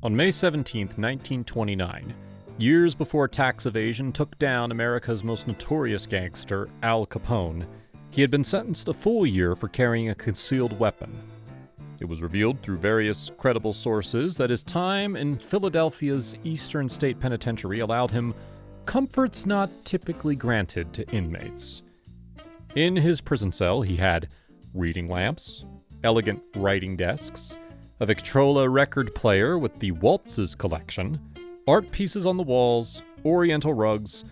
On May 17, 1929, years before tax evasion took down America's most notorious gangster, Al Capone, he had been sentenced a full year for carrying a concealed weapon. It was revealed through various credible sources that his time in Philadelphia's Eastern State Penitentiary allowed him comforts not typically granted to inmates. In his prison cell, he had reading lamps, elegant writing desks, a Victrola record player with the Waltzes collection, art pieces on the walls, Oriental rugs,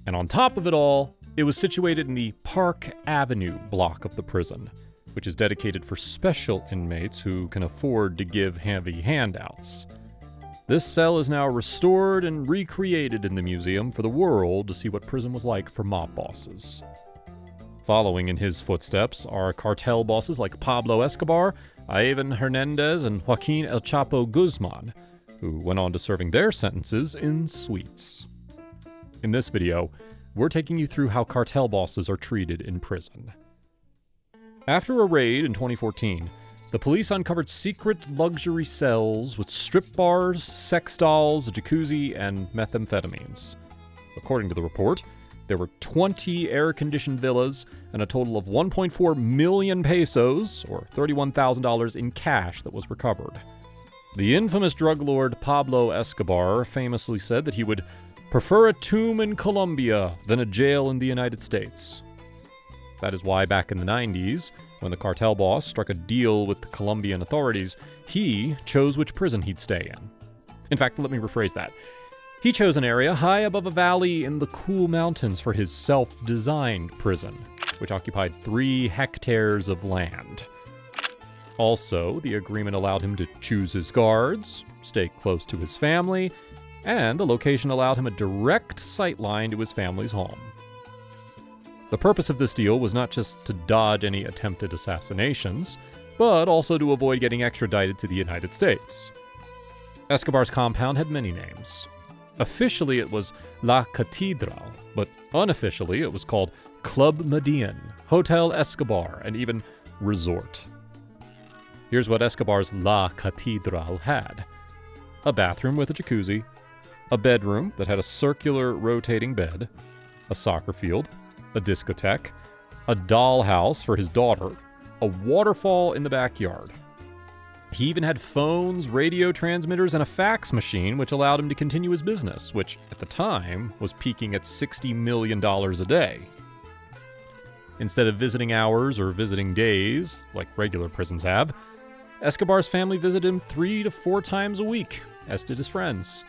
and on top of it all, it was situated in the Park Avenue block of the prison, which is dedicated for special inmates who can afford to give heavy handouts. This cell is now restored and recreated in the museum for the world to see what prison was like for mob bosses. Following in his footsteps are cartel bosses like Pablo Escobar, Ivan Hernandez, and Joaquin El Chapo Guzman, who went on to serving their sentences in suites. In this video, we're taking you through how cartel bosses are treated in prison. After a raid in 2014, the police uncovered secret luxury cells with strip bars, sex dolls, a jacuzzi, and methamphetamines. According to the report, there were 20 air-conditioned villas and a total of 1.4 million pesos, or $31,000 in cash that was recovered. The infamous drug lord Pablo Escobar famously said that he would prefer a tomb in Colombia than a jail in the United States. That is why back in the 90s, when the cartel boss struck a deal with the Colombian authorities, he chose which prison he'd stay in. In fact, let me rephrase that. He chose an area high above a valley in the cool mountains for his self-designed prison, which occupied 3 hectares of land. Also, the agreement allowed him to choose his guards, stay close to his family, and the location allowed him a direct sightline to his family's home. The purpose of this deal was not just to dodge any attempted assassinations, but also to avoid getting extradited to the United States. Escobar's compound had many names. Officially, it was La Catedral, but unofficially, it was called Club Median, Hotel Escobar, and even Resort. Here's what Escobar's La Catedral had: a bathroom with a jacuzzi, a bedroom that had a circular rotating bed, a soccer field, a discotheque, a dollhouse for his daughter, a waterfall in the backyard. He even had phones, radio transmitters, and a fax machine, which allowed him to continue his business, which at the time was peaking at $60 million a day. Instead of visiting hours or visiting days, like regular prisons have, Escobar's family visited him 3 to 4 times a week, as did his friends.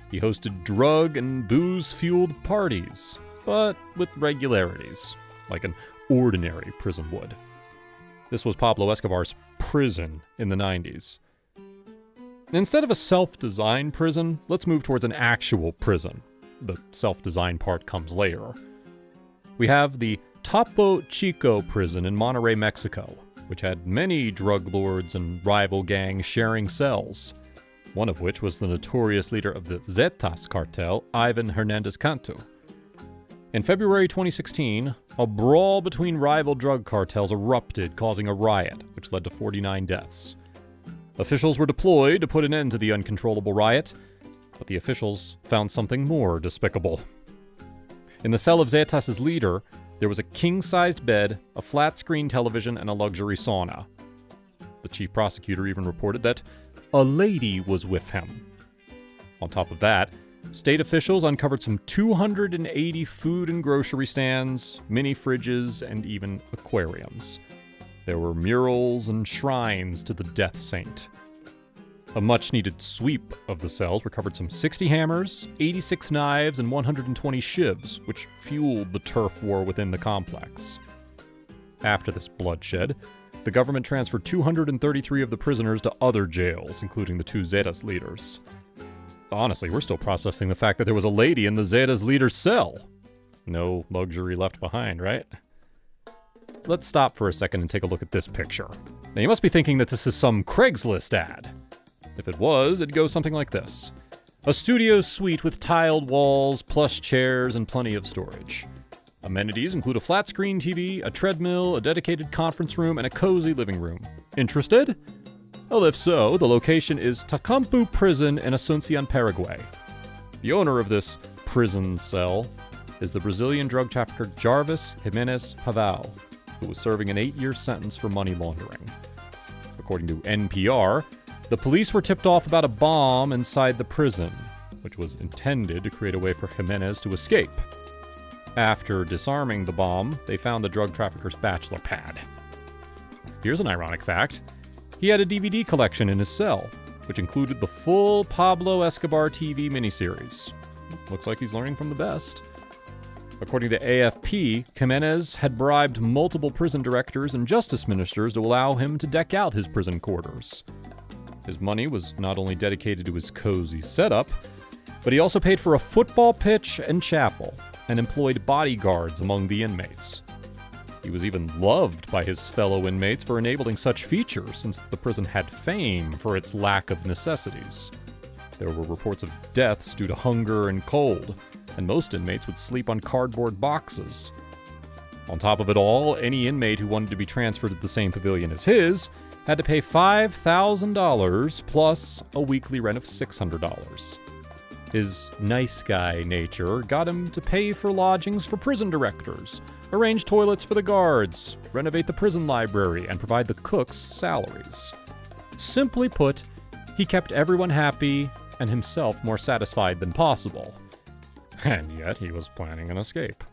He hosted drug and booze-fueled parties, but with regularities, like an ordinary prison would. This was Pablo Escobar's prison in the 90s. Instead of a self-designed prison, let's move towards an actual prison. The self-designed part comes later. We have the Topo Chico prison in Monterrey, Mexico, which had many drug lords and rival gangs sharing cells, one of which was the notorious leader of the Zetas cartel, Ivan Hernandez. In February 2016, a brawl between rival drug cartels erupted, causing a riot, which led to 49 deaths. Officials were deployed to put an end to the uncontrollable riot, but the officials found something more despicable. In the cell of Zetas' leader, there was a king-sized bed, a flat-screen television, and a luxury sauna. The chief prosecutor even reported that a lady was with him. On top of that, state officials uncovered some 280 food and grocery stands, mini fridges, and even aquariums. There were murals and shrines to the death saint. A much-needed sweep of the cells recovered some 60 hammers, 86 knives, and 120 shivs, which fueled the turf war within the complex. After this bloodshed, the government transferred 233 of the prisoners to other jails, including the 2 Zetas leaders. Honestly, we're still processing the fact that there was a lady in the Zetas leader's cell. No luxury left behind, right? Let's stop for a second and take a look at this picture. Now, you must be thinking that this is some Craigslist ad. If it was, it'd go something like this. A studio suite with tiled walls, plush chairs, and plenty of storage. Amenities include a flat-screen TV, a treadmill, a dedicated conference room, and a cozy living room. Interested? Well, if so, the location is Tacampu Prison in Asunción, Paraguay. The owner of this prison cell is the Brazilian drug trafficker Jarvis Jimenez Paval, who was serving an 8-year sentence for money laundering. According to NPR, the police were tipped off about a bomb inside the prison, which was intended to create a way for Jimenez to escape. After disarming the bomb, they found the drug trafficker's bachelor pad. Here's an ironic fact. He had a DVD collection in his cell, which included the full Pablo Escobar TV miniseries. Looks like he's learning from the best. According to AFP, Jimenez had bribed multiple prison directors and justice ministers to allow him to deck out his prison quarters. His money was not only dedicated to his cozy setup, but he also paid for a football pitch and chapel, and employed bodyguards among the inmates. He was even loved by his fellow inmates for enabling such features, since the prison had fame for its lack of necessities. There were reports of deaths due to hunger and cold, and most inmates would sleep on cardboard boxes. On top of it all, any inmate who wanted to be transferred to the same pavilion as his had to pay $5,000 plus a weekly rent of $600. His nice guy nature got him to pay for lodgings for prison directors, arrange toilets for the guards, renovate the prison library, and provide the cooks' salaries. Simply put, he kept everyone happy and himself more satisfied than possible. And yet he was planning an escape.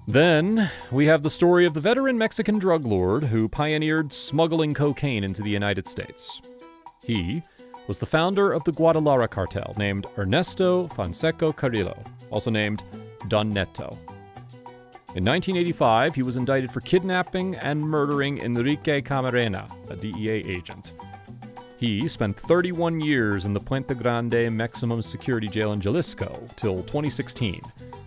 Then, we have the story of the veteran Mexican drug lord who pioneered smuggling cocaine into the United States. He was the founder of the Guadalajara cartel named Ernesto Fonseca Carrillo, also named Don Neto. In 1985, he was indicted for kidnapping and murdering Enrique Camarena, a DEA agent. He spent 31 years in the Puente Grande maximum security jail in Jalisco till 2016,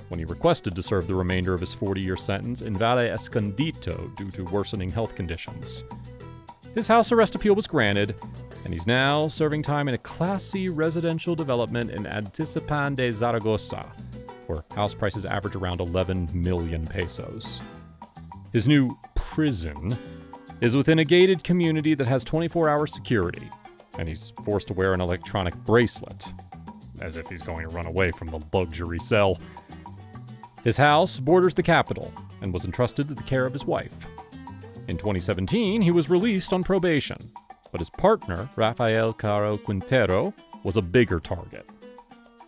when he requested to serve the remainder of his 40-year sentence in Valle Escondido due to worsening health conditions. His house arrest appeal was granted, and he's now serving time in a classy residential development in Anticipan de Zaragoza, where house prices average around 11 million pesos. His new prison is within a gated community that has 24-hour security, and he's forced to wear an electronic bracelet, as if he's going to run away from the luxury cell. His house borders the capital and was entrusted to the care of his wife. In 2017, he was released on probation, but his partner, Rafael Caro Quintero, was a bigger target.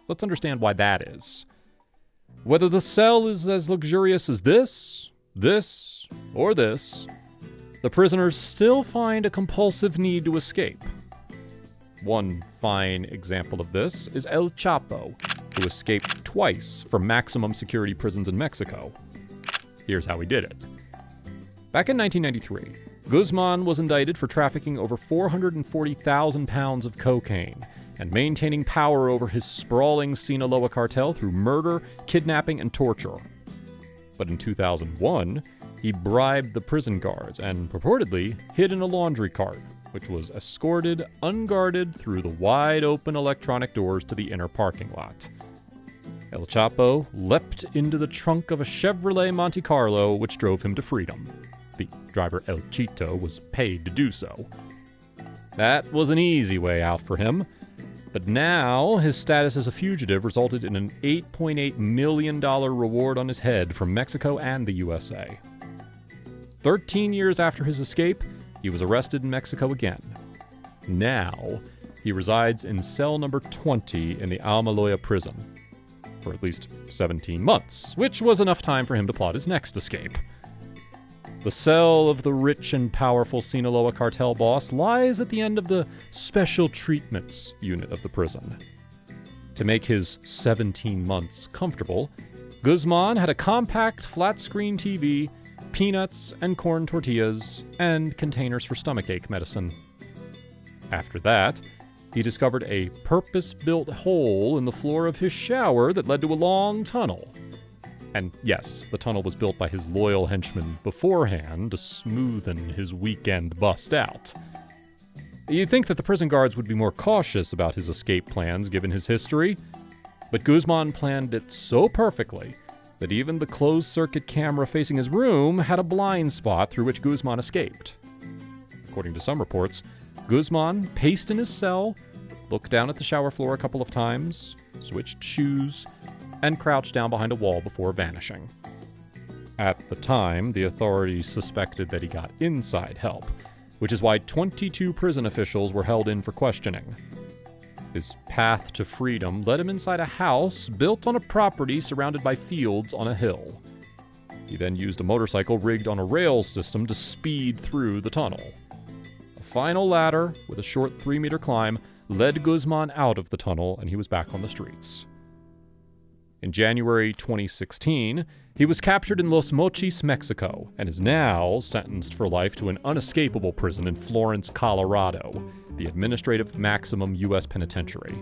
Let's understand why that is. Whether the cell is as luxurious as this, or this, the prisoners still find a compulsive need to escape. One fine example of this is El Chapo, who escaped twice from maximum security prisons in Mexico. Here's how he did it. Back in 1993, Guzman was indicted for trafficking over 440,000 pounds of cocaine and maintaining power over his sprawling Sinaloa cartel through murder, kidnapping, and torture. But in 2001, he bribed the prison guards and purportedly hid in a laundry cart, which was escorted unguarded through the wide-open electronic doors to the inner parking lot. El Chapo leapt into the trunk of a Chevrolet Monte Carlo, which drove him to freedom. The driver El Chito was paid to do so. That was an easy way out for him, but now his status as a fugitive resulted in an $8.8 million reward on his head from Mexico and the USA. 13 years after his escape, he was arrested in Mexico again. Now, he resides in cell number 20 in the Almoloya prison for at least 17 months, which was enough time for him to plot his next escape. The cell of the rich and powerful Sinaloa cartel boss lies at the end of the special treatments unit of the prison. To make his 17 months comfortable, Guzman had a compact flat-screen TV, peanuts and corn tortillas, and containers for stomachache medicine. After that, he discovered a purpose-built hole in the floor of his shower that led to a long tunnel. And yes, the tunnel was built by his loyal henchmen beforehand to smoothen his weekend bust out. You'd think that the prison guards would be more cautious about his escape plans given his history, but Guzman planned it so perfectly that even the closed-circuit camera facing his room had a blind spot through which Guzman escaped. According to some reports, Guzman paced in his cell, looked down at the shower floor a couple of times, switched shoes, and crouched down behind a wall before vanishing. At the time, the authorities suspected that he got inside help, which is why 22 prison officials were held in for questioning. His path to freedom led him inside a house built on a property surrounded by fields on a hill. He then used a motorcycle rigged on a rail system to speed through the tunnel. A final ladder, with a short 3-meter climb, led Guzman out of the tunnel, and he was back on the streets. In January 2016, he was captured in Los Mochis, Mexico, and is now sentenced for life to an unescapable prison in Florence, Colorado, the administrative maximum U.S. penitentiary.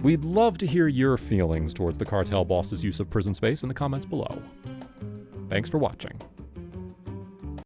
We'd love to hear your feelings towards the cartel boss's use of prison space in the comments below. Thanks for watching.